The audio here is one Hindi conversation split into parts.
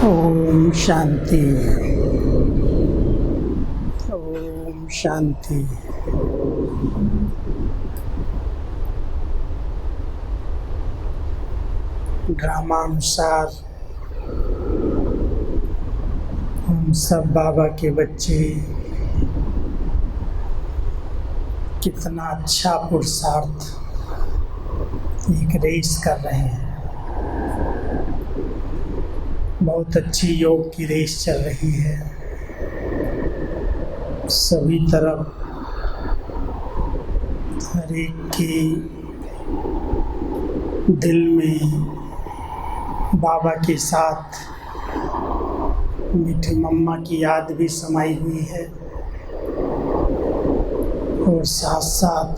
ओम शांति। ओम शांति। ड्रामानुसार हम सब बाबा के बच्चे कितना अच्छा पुरुषार्थ एक रेस कर रहे हैं। बहुत अच्छी योग की रेस चल रही है। सभी तरफ हर एक के दिल में बाबा के साथ मीठी मम्मा की याद भी समाई हुई है और साथ साथ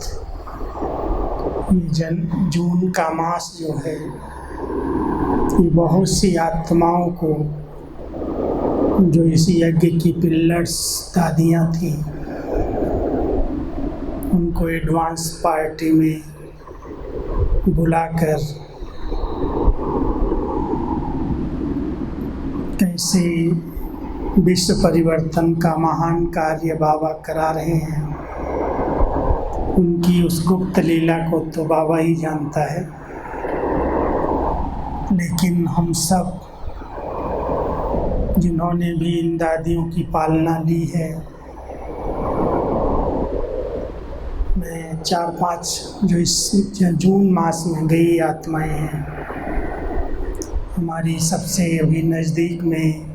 ये जून का मास जो है ये बहुत सी आत्माओं को जो इस यज्ञ की पिलर्स दादियाँ थी उनको एडवांस पार्टी में बुलाकर कैसे विश्व परिवर्तन का महान कार्य बाबा करा रहे हैं। उनकी उस गुप्त लीला को तो बाबा ही जानता है, लेकिन हम सब जिन्होंने भी इन दादियों की पालना ली है, मैं 4-5 जो इस जून मास में गई आत्माएं हैं, हमारी सबसे अभी नज़दीक में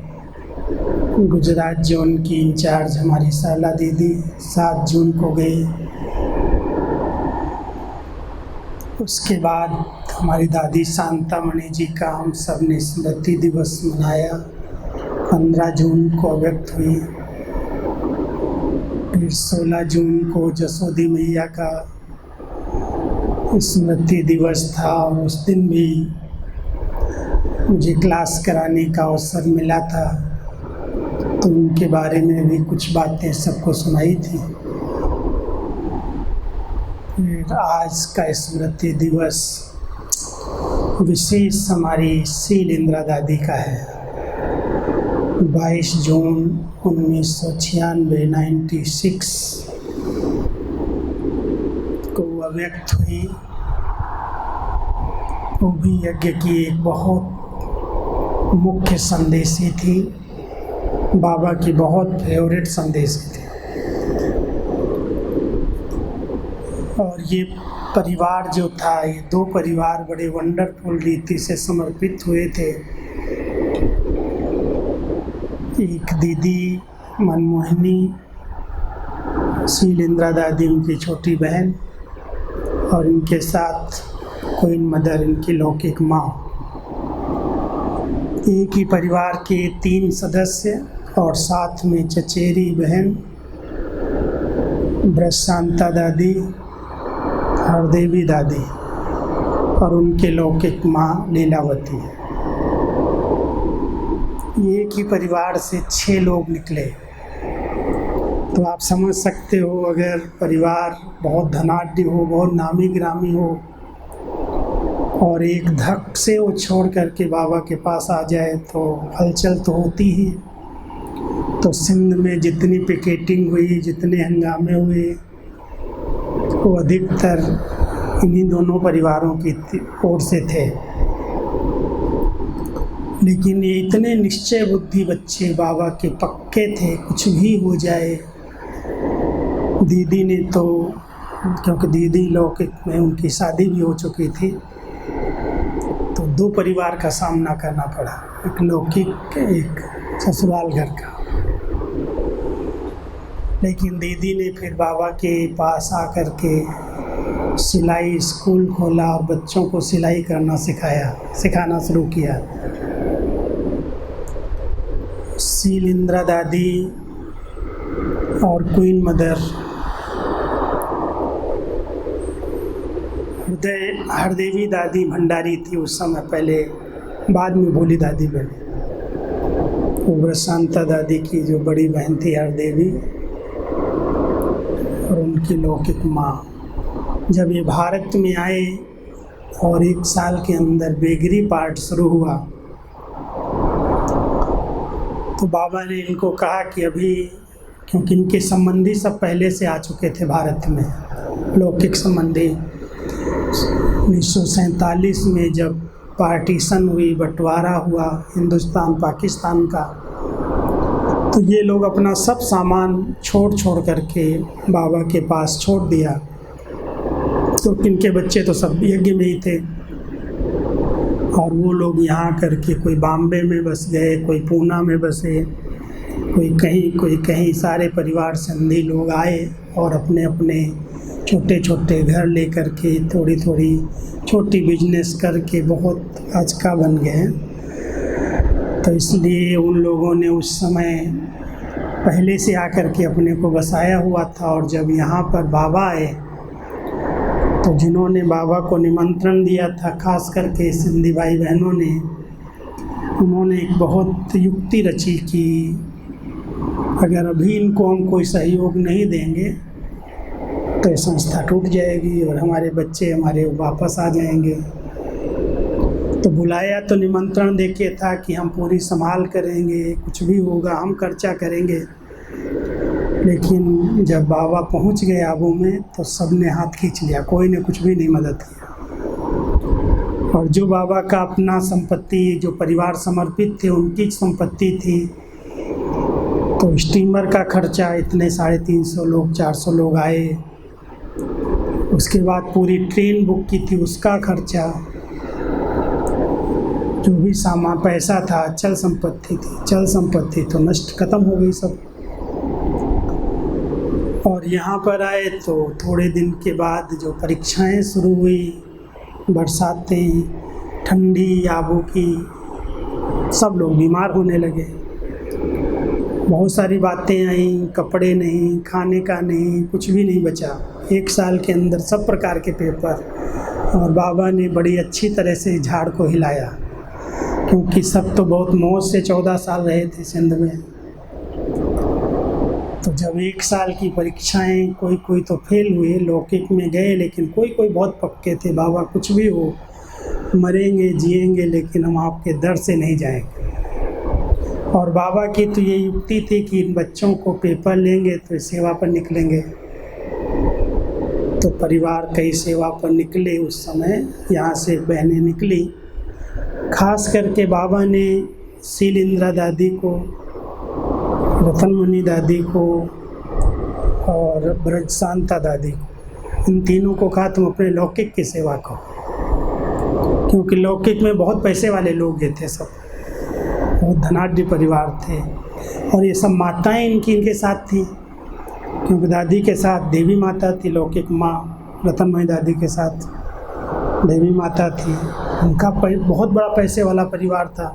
गुजरात जोन की इंचार्ज हमारी साला दीदी 7 जून को गई। उसके बाद हमारी दादी शांतामणि जी का हम सब ने स्मृति दिवस मनाया, 15 जून को अव्यक्त हुई। फिर 16 जून को जसोदी मैया का स्मृति दिवस था और उस दिन भी मुझे क्लास कराने का अवसर मिला था, तो उनके बारे में भी कुछ बातें सबको सुनाई थी। फिर आज का स्मृति दिवस विशेष हमारी सील इंदिरा दादी का है। 22 जून 1996 को अव्यक्त हुई। वो भी यज्ञ की एक बहुत मुख्य संदेशी थी, बाबा की बहुत फेवरेट संदेशी थी। और ये परिवार जो था, ये 2 परिवार बड़े वंडरफुल रीति से समर्पित हुए थे। एक दीदी मनमोहिनी सील इंदिरा दादी उनकी छोटी बहन और इनके साथ क्वीन मदर इनकी लौकिक माँ। एक ही परिवार के 3 सदस्य और साथ में चचेरी बहन ब्रशांता दादी, हरदेवी दादी और उनके लौकिक माँ लीलावती। एक ही परिवार से 6 लोग निकले। तो आप समझ सकते हो, अगर परिवार बहुत धनाढ्य हो, बहुत नामी ग्रामी हो और एक धक से वो छोड़ करके बाबा के पास आ जाए तो हलचल तो होती ही। तो सिंध में जितनी पिकेटिंग हुई, जितने हंगामे हुए, वो अधिकतर इन्हीं दोनों परिवारों की ओर से थे। लेकिन ये इतने निश्चय बुद्धि बच्चे बाबा के पक्के थे, कुछ भी हो जाए। दीदी ने तो, क्योंकि दीदी लौकिक में उनकी शादी भी हो चुकी थी, तो 2 परिवार का सामना करना पड़ा, एक लौकिक एक ससुराल घर का। लेकिन दीदी ने फिर बाबा के पास आकर के सिलाई स्कूल खोला और बच्चों को सिलाई करना सिखाना शुरू किया। सील इंदिरा दादी और क्वीन मदर हरदेवी दादी भंडारी थी उस समय, पहले बाद में भोली दादी बनी। वो शांता दादी की जो बड़ी बहन थी हरदेवी और उनकी लौकिक माँ। जब ये भारत में आए और 1 साल के अंदर बेगरी पार्ट शुरू हुआ तो बाबा ने इनको कहा कि अभी, क्योंकि इनके संबंधी सब पहले से आ चुके थे भारत में, लौकिक संबंधी। 1947 में जब पार्टीशन हुई, बंटवारा हुआ हिंदुस्तान पाकिस्तान का, तो ये लोग अपना सब सामान छोड़ करके बाबा के पास छोड़ दिया। तो इनके बच्चे तो सब यज्ञ में ही थे, और वो लोग यहाँ करके कोई बॉम्बे में बस गए, कोई पूना में बसे, कोई कहीं। सारे परिवार संधी लोग आए और अपने अपने छोटे छोटे घर ले करके, थोड़ी छोटी बिजनेस करके बहुत आज का बन गए। तो इसलिए उन लोगों ने उस समय पहले से आकर के अपने को बसाया हुआ था। और जब यहाँ पर बाबा आए, तो जिन्होंने बाबा को निमंत्रण दिया था, खास करके सिंधी भाई बहनों ने, उन्होंने एक बहुत युक्ति रची कि अगर अभी इनको हम कोई सहयोग नहीं देंगे तो ये संस्था टूट जाएगी और हमारे बच्चे हमारे वापस आ जाएंगे। तो बुलाया तो निमंत्रण देके था कि हम पूरी संभाल करेंगे, कुछ भी होगा हम खर्चा करेंगे। लेकिन जब बाबा पहुंच गए आबू में तो सब ने हाथ खींच लिया, कोई ने कुछ भी नहीं मदद किया। और जो बाबा का अपना संपत्ति, जो परिवार समर्पित थे, उनकी संपत्ति थी, तो स्टीमर का खर्चा इतने 350 लोग 400 लोग आए। उसके बाद पूरी ट्रेन बुक की थी, उसका खर्चा, जो भी सामान पैसा था, चल संपत्ति तो नष्ट खत्म हो गई सब। और यहाँ पर आए तो थोड़े दिन के बाद जो परीक्षाएं शुरू हुई, बरसातें, ठंडी, आबू की, सब लोग बीमार होने लगे। बहुत सारी बातें आई, कपड़े नहीं, खाने का नहीं, कुछ भी नहीं बचा। 1 साल के अंदर सब प्रकार के पेपर। और बाबा ने बड़ी अच्छी तरह से झाड़ को हिलाया, क्योंकि सब तो बहुत मौज से 14 साल रहे थे सिंध में। तो जब 1 साल की परीक्षाएं, कोई तो फेल हुए, लौकिक में गए, लेकिन कोई बहुत पक्के थे, बाबा कुछ भी हो, मरेंगे जिएंगे लेकिन हम आपके दर से नहीं जाएंगे। और बाबा की तो ये युक्ति थी कि इन बच्चों को पेपर लेंगे तो सेवा पर निकलेंगे। तो परिवार कई सेवा पर निकले उस समय, यहाँ से बहनें निकली। खास करके बाबा ने शील इंदिरा दादी को, रतनमणि दादी को और ब्रज शांता दादी को, इन तीनों को कहा तुम अपने लौकिक की सेवा करो, क्योंकि लौकिक में बहुत पैसे वाले लोग ये थे, सब बहुत धनाढ्य परिवार थे। और ये सब माताएं इनके साथ थी, क्योंकि दादी के साथ देवी माता थी, लौकिक माँ रतनमणि दादी के साथ देवी माता थी। उनका बहुत बड़ा पैसे वाला परिवार था।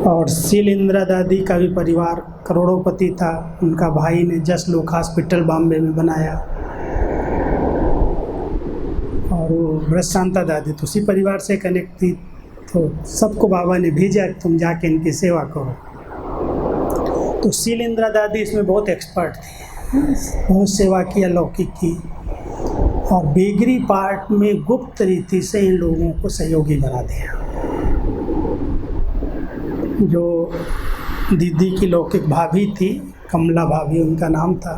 और शील इंदिरा दादी का भी परिवार करोड़ोंपति था। उनका भाई ने जस्ट लोक हॉस्पिटल बॉम्बे में बनाया। और वो ब्रज शांता दादी तो उसी परिवार से कनेक्ट थी। तो सबको बाबा ने भेजा कि तुम जाके इनकी सेवा करो। तो शील इंदिरा दादी इसमें बहुत एक्सपर्ट थी, बहुत सेवा किया लौकिक की। और बेगरी पार्ट में गुप्त रीति से इन लोगों को सहयोगी बना दिया। जो दीदी की लौकिक भाभी थी, कमला भाभी उनका नाम था,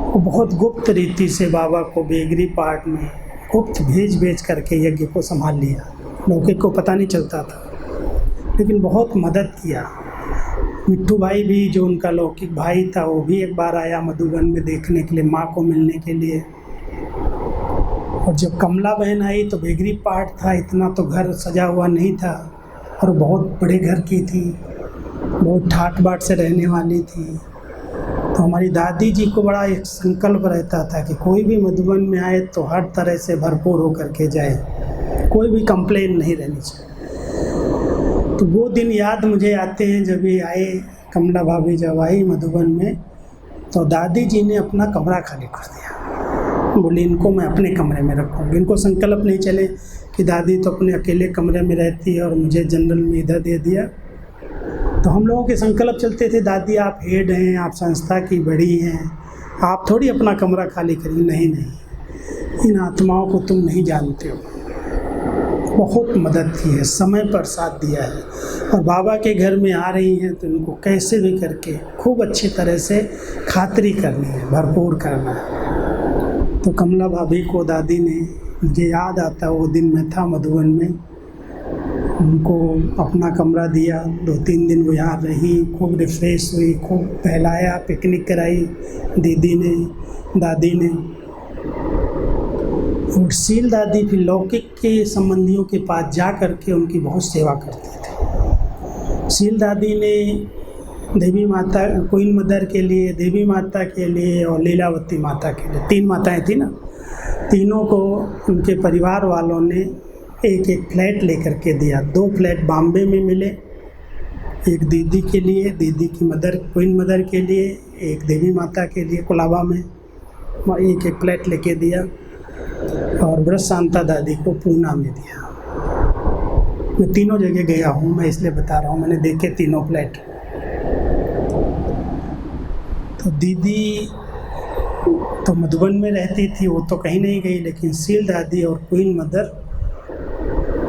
वो बहुत गुप्त रीति से बाबा को बेगरी पार्ट में गुप्त भेज करके यज्ञ को संभाल लिया। लौकिक को पता नहीं चलता था, लेकिन बहुत मदद किया। मिट्टू भाई भी, जो उनका लौकिक भाई था, वो भी एक बार आया मधुबन में देखने के लिए, माँ को मिलने के लिए। और जब कमला बहन आई तो बेगरी पार्ट था, इतना तो घर सजा हुआ नहीं था, और बहुत बड़े घर की थी, बहुत ठाट बाट से रहने वाली थी। तो हमारी दादी जी को बड़ा एक संकल्प रहता था कि कोई भी मधुबन में आए तो हर तरह से भरपूर होकर के जाए, कोई भी कंप्लेन नहीं रहनी चाहिए। तो वो दिन याद मुझे आते हैं, जब ये आए, कमला भाभी जब आई मधुबन में, तो दादी जी ने अपना कमरा खाली कर दिया। बोली इनको मैं अपने कमरे में रखूँगी। इनको संकल्प नहीं चले कि दादी तो अपने अकेले कमरे में रहती है और मुझे जनरल में इधर दे दिया। तो हम लोगों के संकल्प चलते थे, दादी आप हेड हैं, आप संस्था की बड़ी हैं, आप थोड़ी अपना कमरा खाली करिए। नहीं, इन आत्माओं को तुम नहीं जानते हो, बहुत मदद की है, समय पर साथ दिया है। और बाबा के घर में आ रही हैं तो इनको कैसे भी करके खूब अच्छी तरह से खातिरी करनी है, भरपूर करना है। तो कमला भाभी को दादी ने, मुझे याद आता है वो दिन मैं था मधुबन में, उनको अपना कमरा दिया, 2-3 दिन वो यहाँ रही, खूब रिफ्रेश हुई, खूब टहलाया, पिकनिक कराई दीदी ने, दादी ने। और शील दादी फिर लौकिक के संबंधियों के पास जा कर के उनकी बहुत सेवा करते थे। शील दादी ने देवी माता, क्वीन मदर के लिए, देवी माता के लिए और लीलावती माता के लिए, 3 माताएं थी ना, तीनों को उनके परिवार वालों ने एक एक फ्लैट लेकर के दिया। 2 फ्लैट बॉम्बे में मिले, एक दीदी के लिए, दीदी की मदर, क्वीन मदर के लिए, एक देवी माता के लिए कोलाबा में, एक एक फ्लैट लेके दिया। और व्रत शांता दादी को पूना में दिया। मैं तीनों जगह गया हूँ, मैं इसलिए बता रहा हूँ, मैंने देखे तीनों फ्लैट। तो दीदी तो मधुबन में रहती थी, वो तो कहीं नहीं गई, लेकिन शील दादी और क्वीन मदर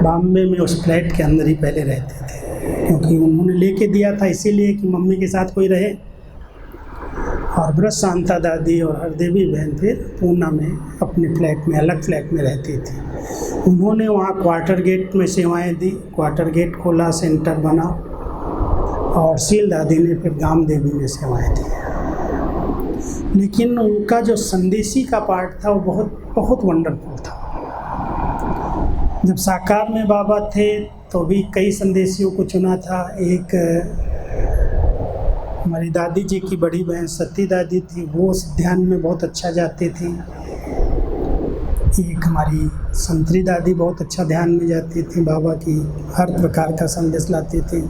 बॉम्बे में उस फ्लैट के अंदर ही पहले रहते थे, क्योंकि उन्होंने लेके दिया था इसीलिए कि मम्मी के साथ कोई रहे। और व्रत शांता दादी और हरदेवी बहन फिर पूना में अपने फ्लैट में, अलग फ्लैट में रहती थी। उन्होंने वहाँ क्वार्टर गेट में सेवाएं दी, क्वार्टर गेट खोला, सेंटर बना। और शील दादी ने फिर गाम देवी में सेवाएं दी। लेकिन उनका जो संदेशी का पार्ट था वो बहुत बहुत वंडरफुल था। जब साकार में बाबा थे तो भी कई संदेशियों को चुना था। एक हमारी दादी जी की बड़ी बहन सती दादी थी, वो ध्यान में बहुत अच्छा जाती थी। एक हमारी संतरी दादी बहुत अच्छा ध्यान में जाती थी, बाबा की हर प्रकार का संदेश लाती थी।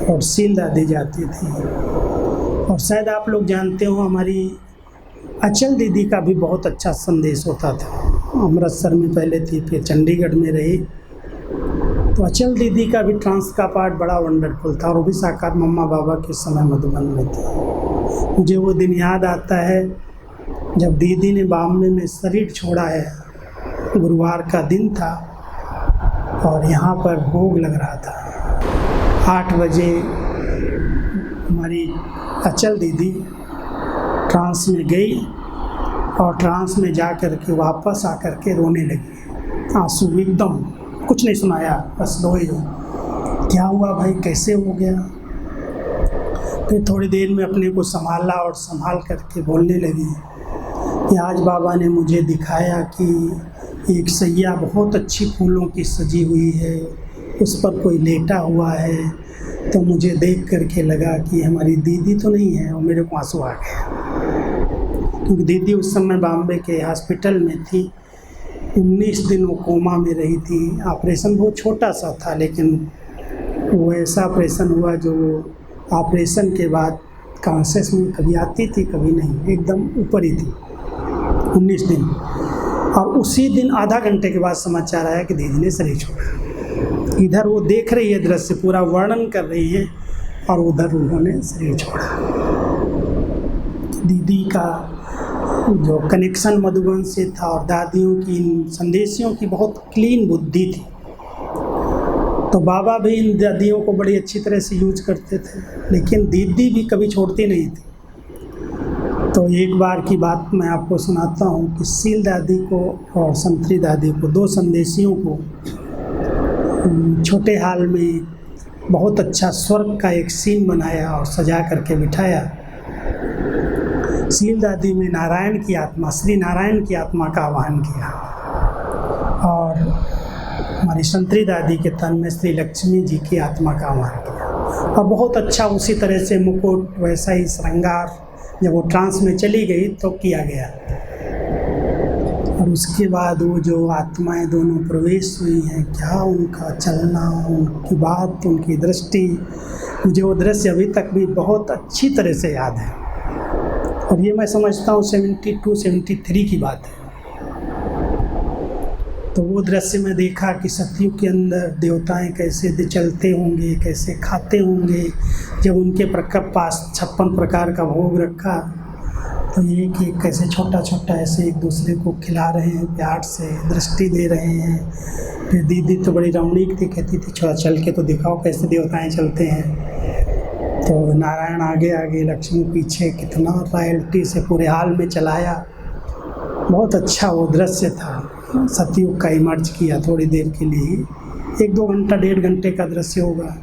और शील दादी जाती थी। और शायद आप लोग जानते हो हमारी अचल दीदी का भी बहुत अच्छा संदेश होता था। अमृतसर में पहले थी, फिर चंडीगढ़ में रही। तो अचल दीदी का भी ट्रांस का पार्ट बड़ा वंडरफुल था, और वो भी साकार मम्मा बाबा के समय मधुबन में थी। मुझे वो दिन याद आता है जब दीदी ने बॉम्बे में शरीर छोड़ा है। गुरुवार का दिन था और यहाँ पर भोग लग रहा था। 8 बजे हमारी अचल दीदी ट्रांस में गई और ट्रांस में जा कर के वापस आकर के रोने लगी। आंसू एकदम, कुछ नहीं सुनाया, बस रोई। क्या हुआ भाई, कैसे हो गया? फिर थोड़ी देर में अपने को संभाला और संभाल करके बोलने लगी कि आज बाबा ने मुझे दिखाया कि एक सैया बहुत अच्छी फूलों की सजी हुई है, उस पर कोई लेटा हुआ है। तो मुझे देख करके लगा कि हमारी दीदी तो नहीं है, और मेरे को आंसू आ गया, क्योंकि दीदी उस समय बॉम्बे के हॉस्पिटल में थी। 19 दिन वो कोमा में रही थी। ऑपरेशन बहुत छोटा सा था, लेकिन वो ऐसा ऑपरेशन हुआ जो ऑपरेशन के बाद कॉन्शियस में कभी आती थी कभी नहीं, एकदम ऊपर ही थी 19 दिन। और उसी दिन आधा घंटे के बाद समाचार आया कि दीदी ने शरीर छोड़ा। इधर वो देख रही है, दृश्य पूरा वर्णन कर रही है, और उधर उन्होंने शरीर छोड़ा। दीदी का जो कनेक्शन मधुबन से था और दादियों की, इन संदेशियों की बहुत क्लीन बुद्धि थी। तो बाबा भी इन दादियों को बड़ी अच्छी तरह से यूज करते थे, लेकिन दीदी भी कभी छोड़ती नहीं थी। तो एक बार की बात मैं आपको सुनाता हूँ कि शील दादी को और संतरी दादी को, 2 संदेशियों को छोटे हाल में बहुत अच्छा स्वर्ग का एक सीन बनाया और सजा करके बिठाया। शील दादी में नारायण की आत्मा, श्री नारायण की आत्मा का आवाहन किया, और हमारी संतरी दादी के तन में श्री लक्ष्मी जी की आत्मा का आवाहन किया। और बहुत अच्छा उसी तरह से मुकुट, वैसा ही श्रृंगार जब वो ट्रांस में चली गई तो किया गया। और उसके बाद वो जो आत्माएं दोनों प्रवेश हुई हैं, क्या उनका चलना, उनकी बात, उनकी दृष्टि, मुझे वो दृश्य अभी तक भी बहुत अच्छी तरह से याद है। और ये मैं समझता हूँ 72-73 की बात है। तो वो दृश्य में देखा कि सतयुग के अंदर देवताएं कैसे चलते होंगे, कैसे खाते होंगे। जब उनके पास 56 प्रकार का भोग रखा तो ये कि कैसे छोटा छोटा ऐसे एक दूसरे को खिला रहे हैं, प्यार से दृष्टि दे रहे हैं। फिर दीदी तो बड़ी रमणीक थी, कहती थी थोड़ा चल के तो दिखाओ कैसे देवताएं चलते हैं। तो नारायण आगे आगे, लक्ष्मी पीछे, कितना रॉयल्टी से पूरे हाल में चलाया। बहुत अच्छा वो दृश्य था। सतयुग का इमर्ज किया थोड़ी देर के लिए, 1-2 घंटा 1.5 घंटे का दृश्य होगा।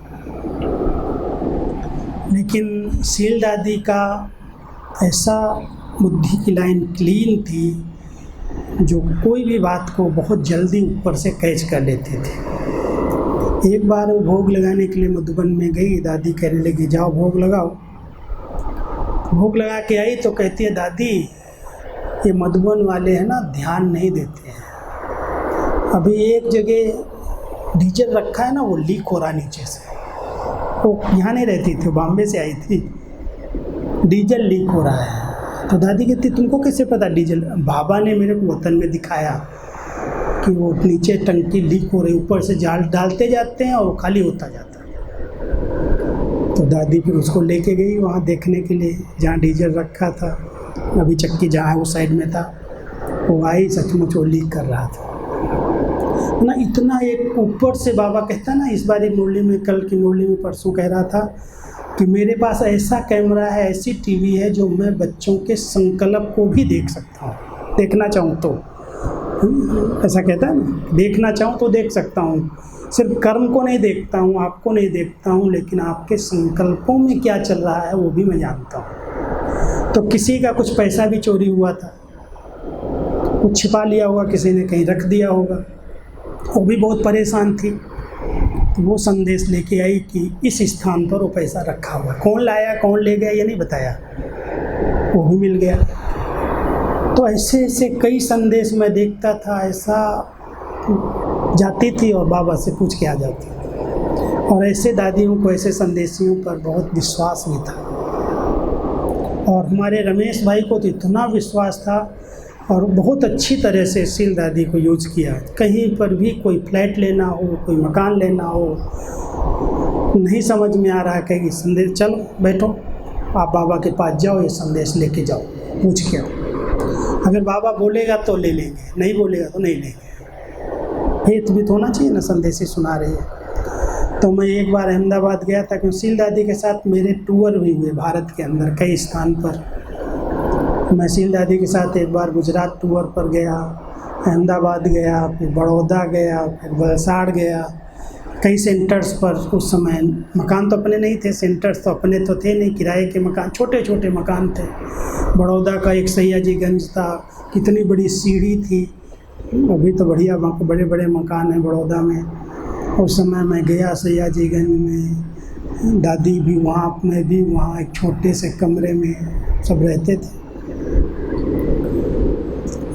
लेकिन शील दादी का ऐसा बुद्धि की लाइन क्लीन थी, जो कोई भी बात को बहुत जल्दी ऊपर से कैच कर लेते थे। एक बार वो भोग लगाने के लिए मधुबन में गई, दादी कहने लगी जाओ भोग लगाओ। भोग लगा के आई तो कहती है दादी ये मधुबन वाले हैं ना, ध्यान नहीं देते हैं। अभी एक जगह डीजल रखा है ना, वो लीक हो रहा नीचे से। वो यहाँ नहीं रहती थी, बॉम्बे से आई थी। डीजल लीक हो रहा है। तो दादी कहती तुमको कैसे पता डीजल? बाबा ने मेरे को वतन में दिखाया कि वो नीचे टंकी लीक हो रही, ऊपर से जाल डालते जाते हैं और वो खाली होता जाता है। तो दादी फिर उसको लेके गई वहाँ देखने के लिए जहाँ डीजल रखा था। अभी चक्की जहाँ उस साइड में था, वो आई, सचमुच वो लीक कर रहा था ना। इतना एक ऊपर से बाबा कहता ना, इस बार मुरली में, कल की मुरली में परसों कह रहा था कि मेरे पास ऐसा कैमरा है, ऐसी टीवी है जो मैं बच्चों के संकल्प को भी देख सकता हूँ, देखना चाहूँ तो। ऐसा कहता है ना, देखना चाहूँ तो देख सकता हूँ। सिर्फ कर्म को नहीं देखता हूँ, आपको नहीं देखता हूँ, लेकिन आपके संकल्पों में क्या चल रहा है वो भी मैं जानता हूँ। तो किसी का कुछ पैसा भी चोरी हुआ था, कुछ छिपा लिया होगा, किसी ने कहीं रख दिया होगा, वो भी बहुत परेशान थी। तो वो संदेश लेके आई कि इस स्थान पर वो पैसा रखा हुआ, कौन लाया कौन ले गया ये नहीं बताया, वो भी मिल गया। तो ऐसे ऐसे कई संदेश मैं देखता था। ऐसा जाती थी और बाबा से पूछ के आ जाती थी। और ऐसे दादियों को, ऐसे संदेशियों पर बहुत विश्वास भी था। और हमारे रमेश भाई को तो इतना विश्वास था और बहुत अच्छी तरह से शील दादी को यूज किया। कहीं पर भी कोई फ्लैट लेना हो, कोई मकान लेना हो, नहीं समझ में आ रहा है, कहीं संदेश, चलो बैठो आप बाबा के पास जाओ, ये संदेश लेके जाओ, पूछ के आओ। अगर बाबा बोलेगा तो ले लेंगे, नहीं बोलेगा तो नहीं लेंगे। फेथ भी तो होना चाहिए ना, संदेश ही सुना रही है। तो मैं एक बार अहमदाबाद गया था, क्योंकि शील दादी के साथ मेरे टूर भी हुए भारत के अंदर कई स्थान पर। मैं शील दादी के साथ एक बार गुजरात टूर पर गया, अहमदाबाद गया, फिर बड़ौदा गया, फिर वलसाड़ गया, कई सेंटर्स पर। उस समय मकान तो अपने नहीं थे, सेंटर्स तो अपने तो थे नहीं, किराए के मकान, छोटे छोटे मकान थे। बड़ौदा का एक सयाजीगंज था, कितनी बड़ी सीढ़ी थी। अभी तो बढ़िया वहाँ पर बड़े बड़े मकान हैं बड़ौदा में। उस समय मैं गया सयाजीगंज में, दादी भी वहाँ, मैं भी वहाँ, एक छोटे से कमरे में सब रहते थे।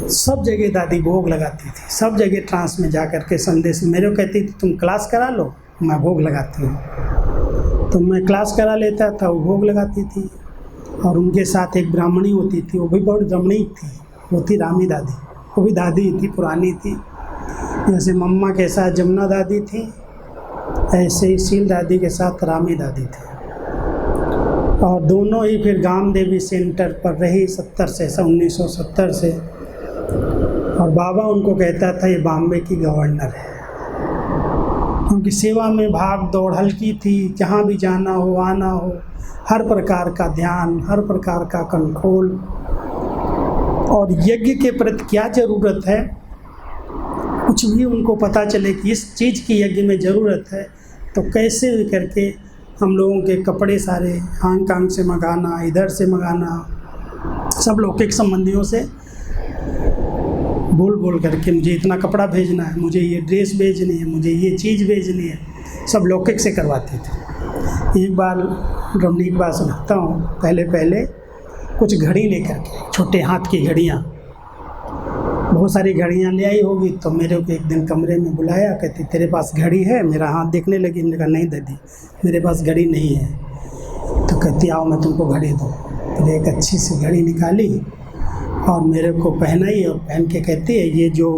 सब जगह दादी भोग लगाती थी, सब जगह ट्रांस में जा कर के संदेश मेरे को कहती थी तुम क्लास करा लो, मैं भोग लगाती हूँ। तो मैं क्लास करा लेता था, वो भोग लगाती थी। और उनके साथ एक ब्राह्मणी होती थी, वो भी बहुत रमणीक थी, वो थी रामी दादी। वो भी दादी थी, पुरानी थी। जैसे मम्मा के साथ जमुना दादी थी, ऐसे ही शील दादी के साथ रामी दादी थी। और दोनों ही फिर गाम देवी सेंटर पर रही 1970 से। और बाबा उनको कहता था ये बॉम्बे की गवर्नर है, क्योंकि सेवा में भाग दौड़ हल्की थी। जहाँ भी जाना हो, आना हो, हर प्रकार का ध्यान, हर प्रकार का कंट्रोल। और यज्ञ के प्रति क्या ज़रूरत है, कुछ भी उनको पता चले कि इस चीज़ की यज्ञ में ज़रूरत है, तो कैसे भी करके हम लोगों के कपड़े सारे हांगकांग से मंगाना, इधर से मंगाना, सब लौकिक संबंधियों से बोल बोल करके मुझे इतना कपड़ा भेजना है, मुझे ये ड्रेस भेजनी है, मुझे ये चीज़ भेजनी है, सब लौकिक से करवाते थे। एक बार रमणीक बात सुनाता हूँ। पहले कुछ घड़ी लेकर के, छोटे हाथ की घड़ियाँ, बहुत सारी घड़ियाँ ले आई होगी। तो मेरे को एक दिन कमरे में बुलाया, कहती तेरे पास घड़ी है? मेरा हाथ देखने लगी। मैंने कहा नहीं दादी, मेरे पास घड़ी नहीं है। तो कहती आओ मैं तुमको घड़ी दूँ। फिर एक अच्छी सी घड़ी निकाली और मेरे को पहनाई, और पहन के कहती है ये जो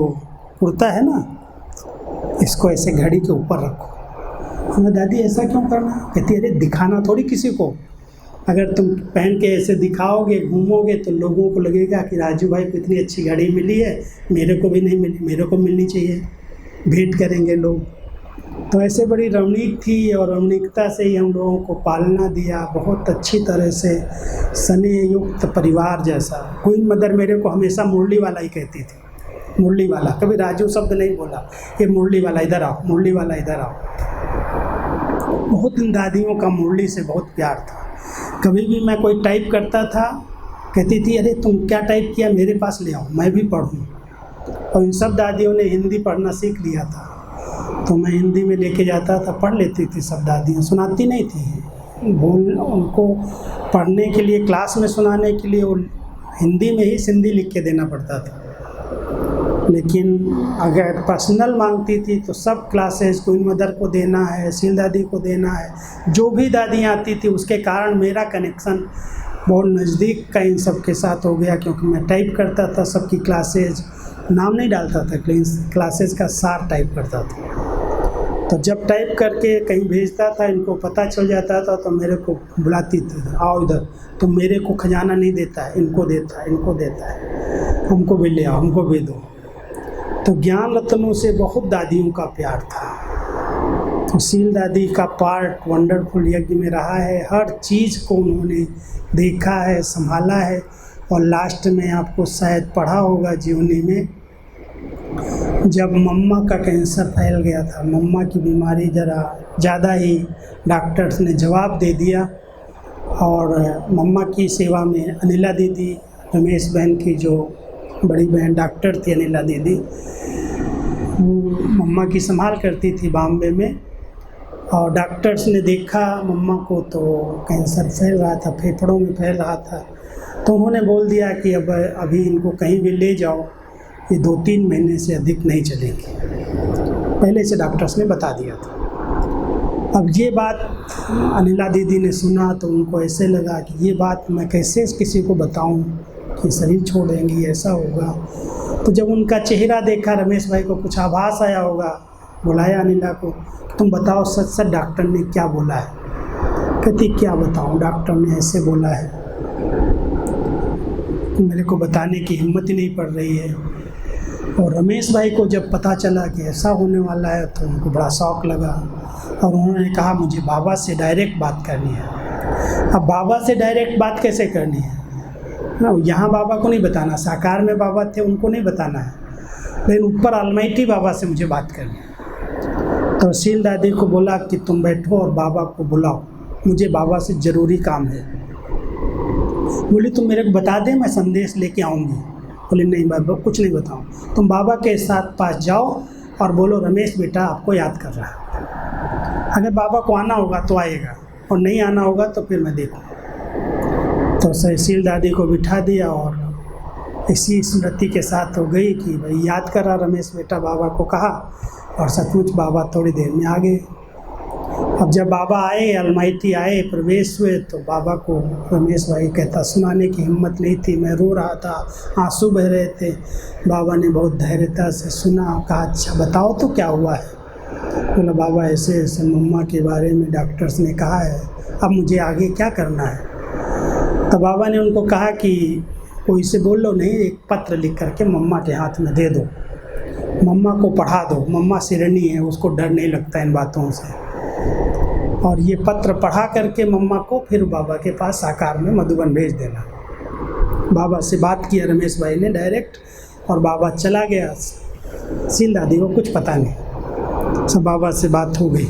कुर्ता है ना, इसको ऐसे घड़ी के ऊपर रखो। मैं दादी ऐसा क्यों करना? कहती अरे दिखाना थोड़ी किसी को, अगर तुम पहन के ऐसे दिखाओगे, घूमोगे, तो लोगों को लगेगा कि राजू भाई को इतनी अच्छी घड़ी मिली है, मेरे को भी नहीं मिली, मेरे को मिलनी चाहिए, भेंट करेंगे लोग। तो ऐसे बड़ी रमणीक थी और रमणीकता से ही हम लोगों को पालना दिया, बहुत अच्छी तरह से स्नेह युक्त परिवार जैसा। क्वीन मदर मेरे को हमेशा मुरली वाला ही कहती थी, मुरली वाला, कभी राजू शब्द नहीं बोला, ये मुरली वाला इधर आओ, मुरली वाला इधर आओ। बहुत इन दादियों का मुरली से बहुत प्यार था। कभी भी मैं कोई टाइप करता था, कहती थी अरे तुम क्या टाइप किया, मेरे पास ले आओ, मैं भी पढ़ूँ। और इन सब दादियों ने हिंदी पढ़ना सीख लिया था, तो मैं हिंदी में लेके जाता था, पढ़ लेती थी सब दादियाँ, सुनाती नहीं थी। बोल उनको पढ़ने के लिए, क्लास में सुनाने के लिए वो हिंदी में ही सिंधी लिख के देना पड़ता था। लेकिन अगर पर्सनल मांगती थी तो सब क्लासेस क्वीन मदर को देना है, शील दादी को देना है, जो भी दादियाँ आती थी। उसके कारण मेरा कनेक्शन बहुत नज़दीक का इन सब के साथ हो गया, क्योंकि मैं टाइप करता था सबकी क्लासेज, नाम नहीं डालता था, क्लासेस का सार टाइप करता था। तो जब टाइप करके कहीं भेजता था, इनको पता चल जाता था, तो मेरे को बुलाती थी, आओ इधर, तो मेरे को खजाना नहीं देता है, इनको देता है, इनको देता है, हमको भी ले आओ, हमको भी दो। तो ज्ञान रत्नों से बहुत दादियों का प्यार था। तो शील दादी का पार्ट वंडरफुल यज्ञ में रहा है, हर चीज़ को उन्होंने देखा है, संभाला है। और लास्ट में आपको शायद पढ़ा होगा जीवनी में, जब मम्मा का कैंसर फैल गया था, मम्मा की बीमारी ज़रा ज़्यादा ही डॉक्टर्स ने जवाब दे दिया, और मम्मा की सेवा में अनिला दीदी, रमेश बहन की जो बड़ी बहन डॉक्टर थी अनिला दीदी, वो मम्मा की संभाल करती थी बॉम्बे में। और डॉक्टर्स ने देखा मम्मा को तो कैंसर फैल रहा था, फेफड़ों में फैल रहा था, तो उन्होंने बोल दिया कि अब अभी इनको कहीं भी ले जाओ, ये 2-3 महीने से अधिक नहीं चलेंगे, पहले से डॉक्टर्स ने बता दिया था। अब ये बात अनिला दीदी ने सुना तो उनको ऐसे लगा कि ये बात मैं कैसे किसी को बताऊं कि शरीर छोड़ेंगी, ऐसा होगा। तो जब उनका चेहरा देखा, रमेश भाई को कुछ आभास आया होगा, बुलाया अनिला को, तुम बताओ सच सच डॉक्टर ने क्या बोला है। कहती क्या बताऊं, डॉक्टर ने ऐसे बोला है, मेरे को बताने की हिम्मत ही नहीं पड़ रही है। और रमेश भाई को जब पता चला कि ऐसा होने वाला है, तो उनको बड़ा शौक लगा, और उन्होंने कहा मुझे बाबा से डायरेक्ट बात करनी है। अब बाबा से डायरेक्ट बात कैसे करनी है, यहाँ बाबा को नहीं बताना, साकार में बाबा थे उनको नहीं बताना है, लेकिन ऊपर अलमाइटी बाबा से मुझे बात करनी है। तो शील दादी को बोला कि तुम बैठो और बाबा को बुलाओ, मुझे बाबा से ज़रूरी काम है। बोली तुम मेरे को बता दे, मैं संदेश लेके आऊँगी। बोले नहीं बाबा, कुछ नहीं बताऊँ, तुम बाबा के साथ पास जाओ और बोलो रमेश बेटा आपको याद कर रहा है। अगर बाबा को आना होगा तो आएगा, और नहीं आना होगा तो फिर मैं देखूँ। तो शील दादी को बिठा दिया और इसी स्मृति के साथ हो गई कि भाई याद कर रहा रमेश बेटा, बाबा को कहा, और सचमुच बाबा थोड़ी देर में आ गए। अब जब बाबा आए, अलमाइटी आए, प्रवेश हुए, तो बाबा को रमेश भाई कहता सुनाने की हिम्मत नहीं थी, मैं रो रहा था, आंसू बह रहे थे। बाबा ने बहुत धैर्यता से सुना, कहा अच्छा बताओ तो क्या हुआ है। बोला बाबा ऐसे ऐसे मम्मा के बारे में डॉक्टर्स ने कहा है, अब मुझे आगे क्या करना है। तो बाबा ने उनको कहा कि कोई से बोल लो नहीं, एक पत्र लिख करके मम्मा के हाथ में दे दो, मम्मा को पढ़ा दो, मम्मा सिरनी है, उसको डर नहीं लगता इन बातों से। और ये पत्र पढ़ा करके मम्मा को फिर बाबा के पास साकार में मधुबन भेज देना। बाबा से बात किया रमेश भाई ने डायरेक्ट, और बाबा चला गया। शील दादी को कुछ पता नहीं, सब बाबा से बात हो गई।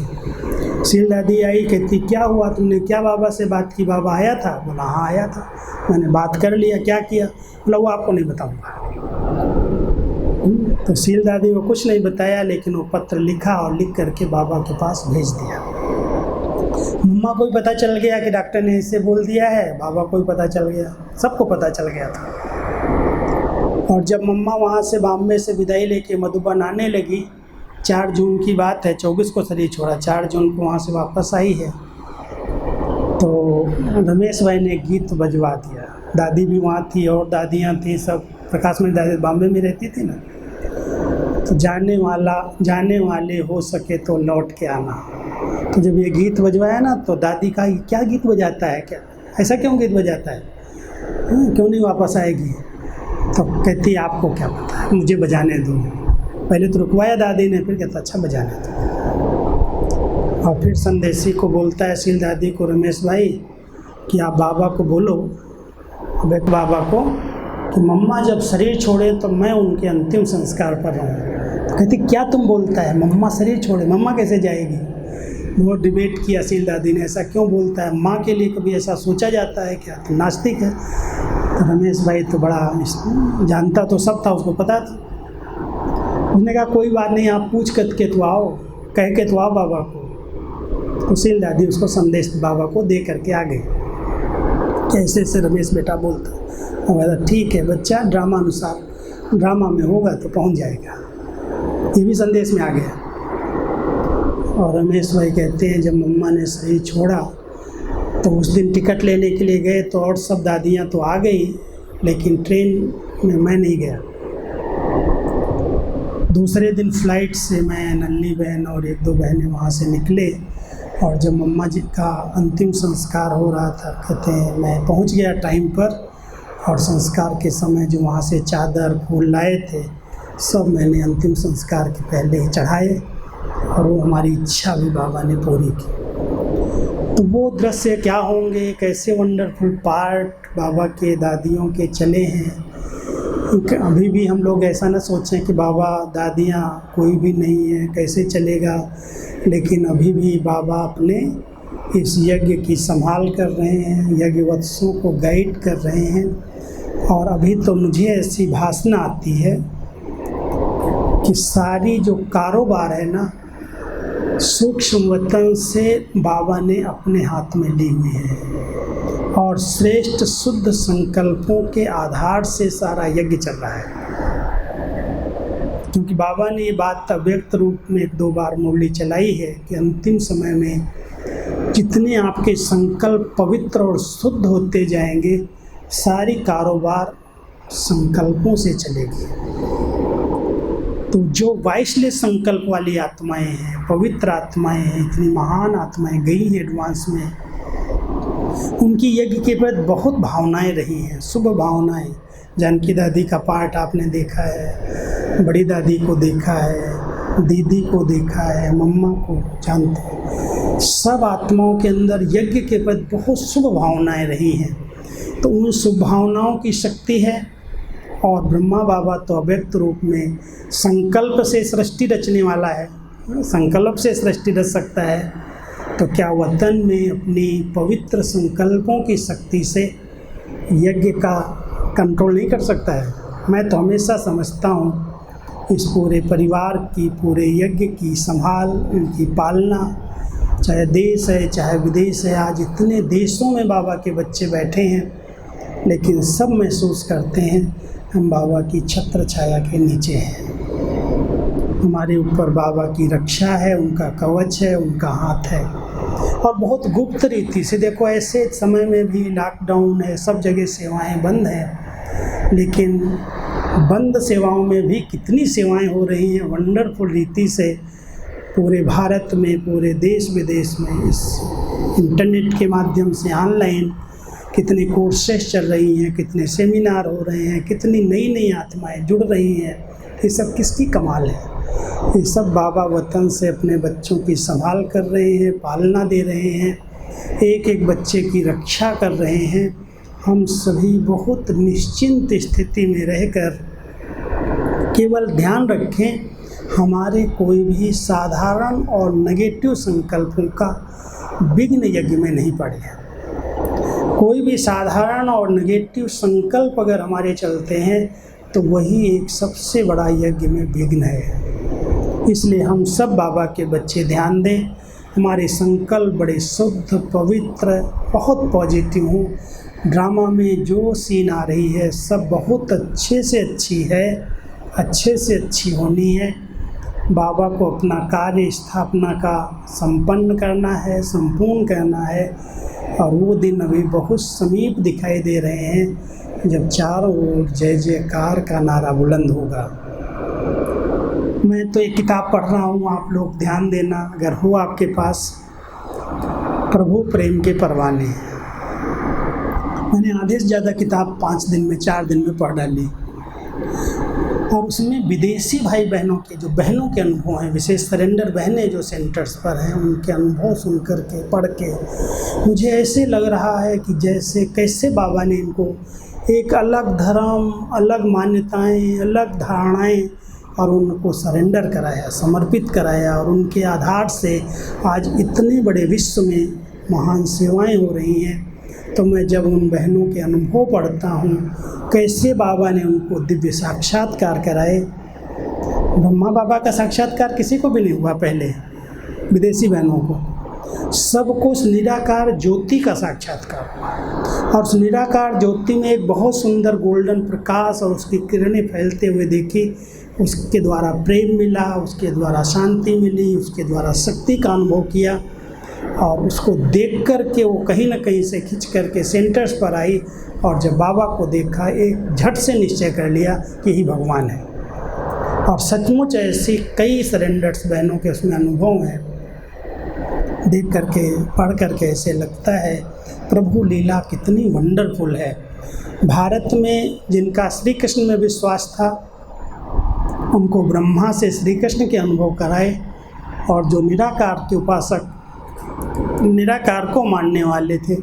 शील दादी आई, कहती क्या हुआ, तुमने क्या बाबा से बात की, बाबा आया था। बोला हाँ आया था, मैंने बात कर लिया, क्या किया। बोला वो आपको नहीं बताऊंगा। तो शील दादी को कुछ नहीं बताया, लेकिन वो पत्र लिखा और लिख करके बाबा के पास भेज दिया। मम्मा को भी पता चल गया कि डॉक्टर ने इससे बोल दिया है, बाबा को भी पता चल गया, सबको पता चल गया था। और जब मम्मा वहाँ से बॉम्बे से विदाई लेके मधुबन आने लगी, 4 जून की बात है, 24 को शरीर छोड़ा, 4 जून को वहाँ से वापस आई है। तो रमेश भाई ने गीत बजवा दिया, दादी भी वहाँ थी और दादियाँ थी सब, प्रकाश में दादी बॉम्बे में रहती थी ना। तो जाने वाले हो सके तो लौट के आना। तो जब ये गीत बजवाया ना, तो दादी का क्या गीत बजाता है क्या, ऐसा क्यों गीत बजाता है, क्यों नहीं वापस आएगी? तो कहती आपको क्या पता है, मुझे बजाने दो। पहले तो रुकवाया दादी ने, फिर कहता अच्छा बजाने दो। और फिर संदेशी को बोलता है, शील दादी को, रमेश भाई कि आप बाबा को बोलो, बेट बाबा को, कि मम्मा जब शरीर छोड़े तो मैं उनके अंतिम संस्कार पर रहूँ। तो कहती क्या तुम बोलता है, मम्मा शरीर छोड़े, मम्मा कैसे जाएगी? वो डिबेट किया शील दादी ने, ऐसा क्यों बोलता है, माँ के लिए कभी ऐसा सोचा जाता है क्या? तो नास्तिक है। तो रमेश भाई तो बड़ा जानता तो सब था, उसको पता था। उसने कहा कोई बात नहीं, आप पूछ कर के तो आओ, कह के तो आओ बाबा को। तो शील दादी उसको संदेश बाबा को दे करके आ गई। ऐसे ऐसे रमेश बेटा बोलता। वो कहता ठीक है बच्चा, ड्रामा अनुसार ड्रामा में होगा तो पहुंच जाएगा। ये भी संदेश में आ गया। और रमेश भाई कहते हैं जब मम्मा ने शरीर छोड़ा तो उस दिन टिकट लेने के लिए गए तो और सब दादियाँ तो आ गई, लेकिन ट्रेन में मैं नहीं गया। दूसरे दिन फ्लाइट से मैं, नन्ही बहन और एक दो बहनें वहाँ से निकले। और जब मम्मा जी का अंतिम संस्कार हो रहा था, कहते हैं मैं पहुँच गया टाइम पर, और संस्कार के समय जो वहाँ से चादर फूल लाए थे सब मैंने अंतिम संस्कार के पहले ही चढ़ाए, और वो हमारी इच्छा भी बाबा ने पूरी की। तो वो दृश्य क्या होंगे, कैसे वंडरफुल पार्ट बाबा के दादियों के चले हैं। अभी भी हम लोग ऐसा ना सोचें कि बाबा दादियाँ कोई भी नहीं है, कैसे चलेगा, लेकिन अभी भी बाबा अपने इस यज्ञ की संभाल कर रहे हैं, यज्ञवत्सों को गाइड कर रहे हैं। और अभी तो मुझे ऐसी भाषण आती है कि सारी जो कारोबार है ना, सूक्ष्म वतन से बाबा ने अपने हाथ में ली हुई है, और श्रेष्ठ शुद्ध संकल्पों के आधार से सारा यज्ञ चल रहा है। क्योंकि बाबा ने ये बात अव्यक्त रूप में एक दो बार मुरली चलाई है कि अंतिम समय में जितने आपके संकल्प पवित्र और शुद्ध होते जाएंगे, सारी कारोबार संकल्पों से चलेगी। तो जो वाइसले संकल्प वाली आत्माएं हैं, पवित्र आत्माएं हैं, इतनी महान आत्माएं गई हैं एडवांस में, उनकी यज्ञ के प्रति बहुत भावनाएं रही हैं, शुभ भावनाएं। जानकी दादी का पाठ आपने देखा है, बड़ी दादी को देखा है, दीदी को देखा है, मम्मा को जानते हैं। सब आत्माओं के अंदर यज्ञ के प्रति बहुत शुभ भावनाएं रही हैं। तो उन शुभ भावनाओं की शक्ति है। और ब्रह्मा बाबा तो अव्यक्त रूप में संकल्प से सृष्टि रचने वाला है, संकल्प से सृष्टि रच सकता है। तो क्या वतन में अपनी पवित्र संकल्पों की शक्ति से यज्ञ का कंट्रोल नहीं कर सकता है? मैं तो हमेशा समझता हूँ इस पूरे परिवार की, पूरे यज्ञ की संभाल, उनकी पालना, चाहे देश है चाहे विदेश है। आज इतने देशों में बाबा के बच्चे बैठे हैं, लेकिन सब महसूस करते हैं हम बाबा की छत्र छाया के नीचे हैं। हमारे ऊपर बाबा की रक्षा है, उनका कवच है, उनका हाथ है। और बहुत गुप्त रीति से देखो, ऐसे समय में भी लॉकडाउन है, सब जगह सेवाएं बंद हैं, लेकिन बंद सेवाओं में भी कितनी सेवाएं हो रही हैं वंडरफुल रीति से। पूरे भारत में, पूरे देश विदेश में इस इंटरनेट के माध्यम से ऑनलाइन कितने कोर्सेस चल रही हैं, कितने सेमिनार हो रहे हैं, कितनी नई नई आत्माएं जुड़ रही हैं। ये सब किसकी कमाल है? ये सब बाबा वतन से अपने बच्चों की संभाल कर रहे हैं, पालना दे रहे हैं, एक एक बच्चे की रक्षा कर रहे हैं। हम सभी बहुत निश्चिंत स्थिति में रहकर केवल ध्यान रखें, हमारे कोई भी साधारण और नेगेटिव संकल्पों का विघ्न यज्ञ में नहीं पड़े। कोई भी साधारण और नेगेटिव संकल्प अगर हमारे चलते हैं तो वही एक सबसे बड़ा यज्ञ में विघ्न है। इसलिए हम सब बाबा के बच्चे ध्यान दें, हमारे संकल्प बड़े शुद्ध, पवित्र, बहुत पॉजिटिव हों। ड्रामा में जो सीन आ रही है सब बहुत अच्छे से अच्छी है, अच्छे से अच्छी होनी है। बाबा को अपना कार्य स्थापना का संपन्न करना है, संपूर्ण करना है। और वो दिन अभी बहुत समीप दिखाई दे रहे हैं जब चारों ओर जय जयकार का नारा बुलंद होगा। मैं तो एक किताब पढ़ रहा हूँ, आप लोग ध्यान देना अगर हो आपके पास, प्रभु प्रेम के परवाने। मैंने आधे से ज़्यादा किताब 5 दिन में 4 दिन में पढ़ डाली, और उसमें विदेशी भाई बहनों के जो बहनों के अनुभव हैं, विशेष सरेंडर बहनें जो सेंटर्स पर हैं, उनके अनुभव सुन कर के पढ़ के मुझे ऐसे लग रहा है कि जैसे कैसे बाबा ने इनको एक अलग धर्म, अलग मान्यताएं, अलग धारणाएं और उनको सरेंडर कराया, समर्पित कराया, और उनके आधार से आज इतने बड़े विश्व में महान सेवाएं हो रही हैं। तो मैं जब उन बहनों के अनुभव पढ़ता हूँ, कैसे बाबा ने उनको दिव्य साक्षात्कार कराए। ब्रह्मा बाबा का साक्षात्कार किसी को भी नहीं हुआ पहले, विदेशी बहनों को, सबको उस निराकार ज्योति का साक्षात्कार हुआ, और उस निराकार ज्योति में एक बहुत सुंदर गोल्डन प्रकाश और उसकी किरणें फैलते हुए देखी। उसके द्वारा प्रेम मिला, उसके द्वारा शांति मिली, उसके द्वारा शक्ति का अनुभव किया, और उसको देख कर के वो कहीं ना कहीं से खिंच कर के सेंटर्स पर आई, और जब बाबा को देखा एक झट से निश्चय कर लिया कि ही भगवान है। और सचमुच ऐसी कई सरेंडर्स बहनों के उसमें अनुभव हैं, देख कर के पढ़ कर के ऐसे लगता है प्रभु लीला कितनी वंडरफुल है। भारत में जिनका श्री कृष्ण में विश्वास था, उनको ब्रह्मा से श्री कृष्ण के अनुभव कराए, और जो निराकार के उपासक, निराकार को मानने वाले थे,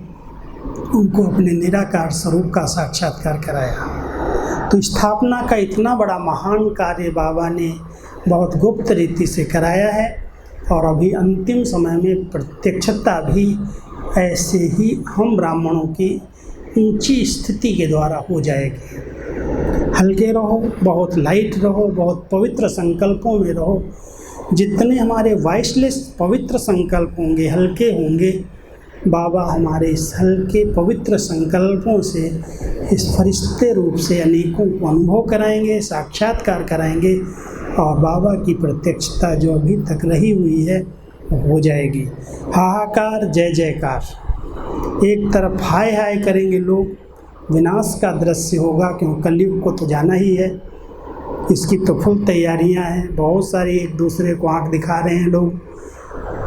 उनको अपने निराकार स्वरूप का साक्षात्कार कराया। तो स्थापना का इतना बड़ा महान कार्य बाबा ने बहुत गुप्त रीति से कराया है, और अभी अंतिम समय में प्रत्यक्षता भी ऐसे ही हम ब्राह्मणों की ऊंची स्थिति के द्वारा हो जाएगी। हल्के रहो, बहुत लाइट रहो, बहुत पवित्र संकल्पों में रहो। जितने हमारे वाइसलेस पवित्र संकल्प होंगे, हल्के होंगे, बाबा हमारे इस हल्के पवित्र संकल्पों से इस फरिश्ते रूप से अनेकों को अनुभव कराएंगे, साक्षात्कार कराएंगे, और बाबा की प्रत्यक्षता जो अभी तक रही हुई है हो जाएगी। हाहाकार, जय जयकार। एक तरफ हाय हाय करेंगे लोग, विनाश का दृश्य होगा, क्योंकि कलयुग को तो जाना ही है। इसकी तो फुल तैयारियां हैं, बहुत सारी एक दूसरे को आंख दिखा रहे हैं लोग,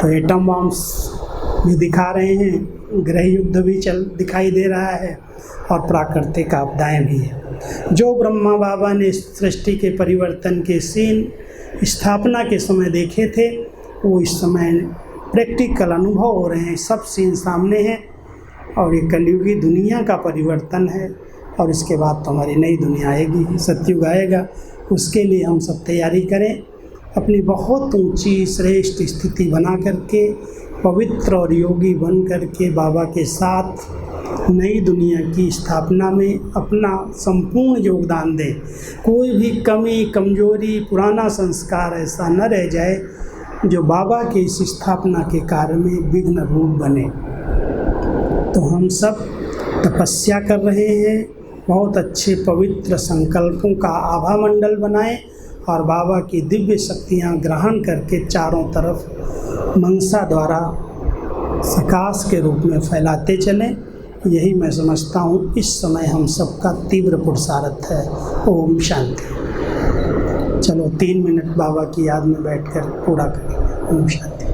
तो एटम बॉम्ब्स भी दिखा रहे हैं, गृह युद्ध भी दिखाई दे रहा है, और प्राकृतिक आपदाएं भी हैं। जो ब्रह्मा बाबा ने सृष्टि के परिवर्तन के सीन स्थापना के समय देखे थे, वो इस समय प्रैक्टिकल अनुभव हो रहे हैं, सब सीन सामने हैं। और ये कलयुगी दुनिया का परिवर्तन है, और इसके बाद तो हमारी नई दुनिया आएगी, सतयुग आएगा। उसके लिए हम सब तैयारी करें, अपनी बहुत ऊंची श्रेष्ठ स्थिति बना करके, पवित्र और योगी बन करके बाबा के साथ नई दुनिया की स्थापना में अपना संपूर्ण योगदान दें। कोई भी कमी, कमजोरी, पुराना संस्कार ऐसा न रह जाए जो बाबा के इस स्थापना के कार्य में विघ्न रूप बने। तो हम सब तपस्या कर रहे हैं, बहुत अच्छे पवित्र संकल्पों का आभा मंडल बनाएं, और बाबा की दिव्य शक्तियां ग्रहण करके चारों तरफ मनसा द्वारा प्रकाश के रूप में फैलाते चलें। यही मैं समझता हूँ इस समय हम सबका तीव्र पुरुषार्थ है। ओम शांति। चलो 3 मिनट बाबा की याद में बैठकर पूरा करेंगे। ओम शांति।